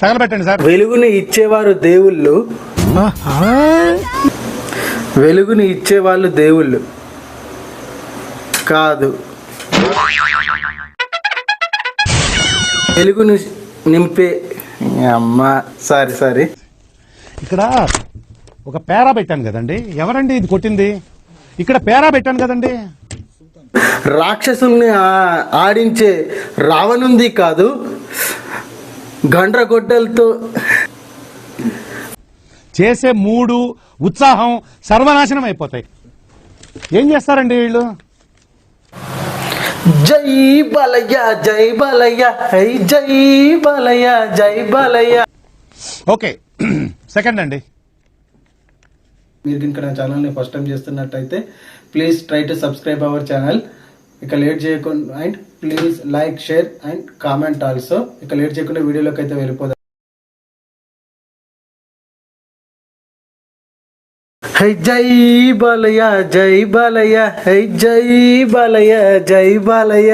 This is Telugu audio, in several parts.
తగలబెట్టండి సార్. వెలుగుని ఇచ్చేవారు దేవుళ్ళు, వెలుగుని ఇచ్చేవాళ్ళు దేవుళ్ళు కాదు, వెలుగుని నింపే అమ్మ. సారీ ఇక్కడ ఒక పేరా పెట్టాను కదండి, ఎవరండి ఇది కొట్టింది? ఇక్కడ పేరా పెట్టాను కదండి. రాక్షసుల్ని ఆడించే రావణుంది కాదు, గండ్రగొడ్డలతో చేసే మూడు ఉత్సాహం సర్వనాశనం అయిపోతాయి. ఏం చేస్తారండి వీళ్ళు? జై బాలయ్య జై బాలయ్య, హై జై బాలయ్య జై బాలయ్య. ఓకే, సెకండ్ అండి. మీరు కనుక నా ఛానల్ని ఫస్ట్ టైం చేస్తున్నట్టయితే please try to subscribe our channel. ఇక లేట్ చేయకుండా and please like, share and comment also. ఇక లేట్ చేయకుండా వీడియోలోకి అయితే వెళ్ళిపోదాం. హై జై బాలయ్య జై బాలయ్య, హై జై బాలయ్య జై బాలయ్య.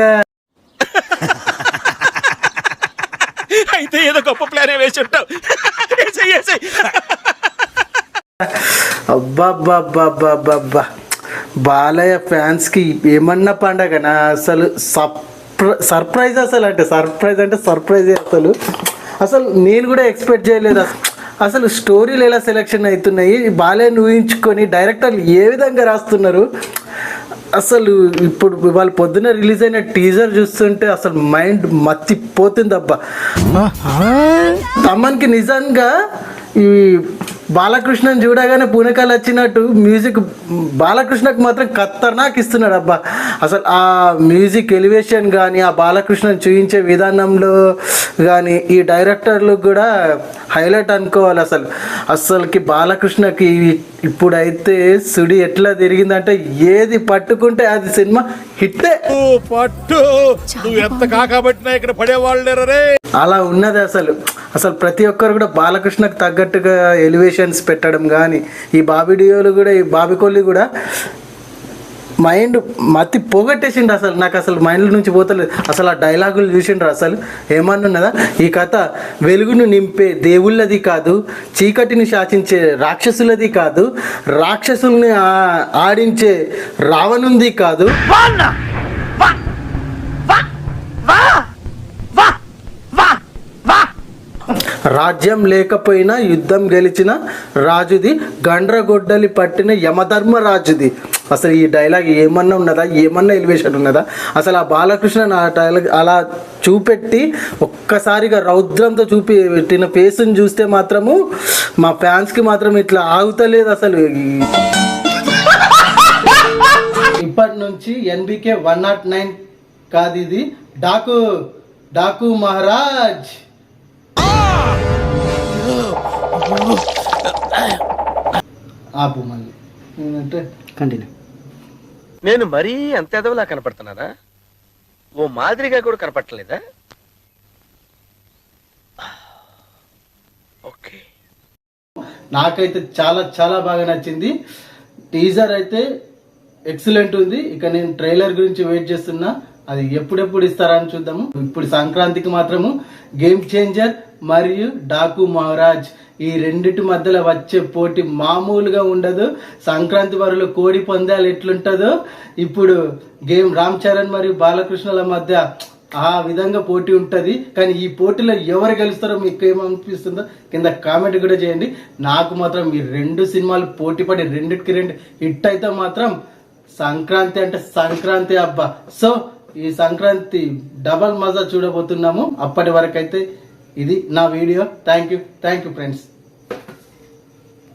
అయితే ఏదో గొప్ప ప్లాన్ వేసి ఉంటావు. అబ్బా బాలయ్య ఫ్యాన్స్ కి ఏమన్నా పండగనా అసలు. సర్ప్రైజ్ అంటే సర్ప్రైజ్ అసలు నేను కూడా ఎక్స్పెక్ట్ చేయలేదు. అసలు స్టోరీలు ఎలా సెలెక్షన్ అవుతున్నాయి, బాలయ్యను ఊహించుకొని డైరెక్టర్లు ఏ విధంగా రాస్తున్నారు. అసలు ఇప్పుడు వాళ్ళు పొద్దున్న రిలీజ్ అయిన టీజర్ చూస్తుంటే అసలు మైండ్ మత్తిపోతుంది అబ్బా. తమన్కి నిజంగా ఈ బాలకృష్ణని చూడగానే పూనకాలు వచ్చినట్టు మ్యూజిక్ బాలకృష్ణకి మాత్రం ఖతర్నాక్ ఇస్తున్నాడు అబ్బా. అసలు ఆ మ్యూజిక్ ఎలివేషన్ కానీ, ఆ బాలకృష్ణని చూపించే విధానంలో కానీ ఈ డైరెక్టర్లు కూడా హైలైట్ అనుకోవాలి. అసలుకి బాలకృష్ణకి ఇప్పుడైతే సుడి ఎట్లా తిరిగిందంటే ఏది పట్టుకుంటే అది సినిమా హిట్టే. పట్టు నువ్వు ఎంత కాకబట్టినా ఇక్కడ పడేవాళ్ళు అలా ఉన్నది. అసలు ప్రతి ఒక్కరు కూడా బాలకృష్ణకు తగ్గట్టుగా ఎలివేషన్స్ పెట్టడం కానీ, ఈ బాబిడియోలు కూడా, ఈ బాబికొల్లి కూడా మైండ్ మత్తి పోగొట్టేసిండు. నాకు మైండ్ల నుంచి పోతలేదు. ఆ డైలాగులు చూసిండ్రు. ఏమన్నా ఉన్నదా? ఈ కథ వెలుగును నింపే దేవుళ్ళది కాదు, చీకటిని శాసించే రాక్షసులది కాదు, రాక్షసుల్ని ఆడించే రావణుంది కాదు, రాజ్యం లేకపోయినా యుద్ధం గెలిచిన రాజుది, గండ్రగొడ్డలి పట్టిన యమధర్మరాజుది. అసలు ఈ డైలాగ్ ఏమన్నా ఉన్నదా? ఏమన్నా ఎలివేషన్ ఉన్నదా? అసలు ఆ బాలకృష్ణ ఆ డైలాగ్ అలా చూపెట్టి ఒక్కసారిగా రౌద్రంతో చూపెట్టిన ఫేస్ని చూస్తే మాత్రము మా ఫ్యాన్స్కి మాత్రం ఇట్లా ఆగుతలేదు అసలు. ఇప్పటి నుంచి NBK 109 కాదు, ఇది డాకు మహారాజ్. ఆపు మళ్ళీ కంటిన్యూ. నేను మరీ అంత ఎదవలా కనపడుతున్నానా? ఓ మాదిరిగా కూడా కనపడలేదా? ఓకే, నాకైతే చాలా చాలా బాగా నచ్చింది. టీజర్ అయితే ఎక్సలెంట్ ఉంది. ఇక నేను ట్రైలర్ గురించి వెయిట్ చేస్తున్నా. అది ఎప్పుడెప్పుడు ఇస్తారని చూద్దాము. ఇప్పుడు సంక్రాంతికి మాత్రము గేమ్ చేంజర్ మరియు డాకు మహారాజ్ ఈ రెండిటి మధ్యలో వచ్చే పోటీ మామూలుగా ఉండదు. సంక్రాంతి వరలో కోడి పందాలు ఎట్లుంటుందో ఇప్పుడు గేమ్ రామ్ చరణ్ మరియు బాలకృష్ణల మధ్య ఆ విధంగా పోటీ ఉంటుంది. కానీ ఈ పోటీలో ఎవరు గెలుస్తారో మీకు ఏమనిపిస్తుందో కింద కామెంట్ కూడా చేయండి. నాకు మాత్రం ఈ రెండు సినిమాలు పోటీ పడి రెండిటికి రెండు హిట్ అయితే మాత్రం సంక్రాంతి అంటే సంక్రాంతి అబ్బా. సో ఈ సంక్రాంతి డబల్ మజా చూడబోతున్నాము. అప్పటి వరకు అయితే ఇది నా వీడియో. Thank you friends.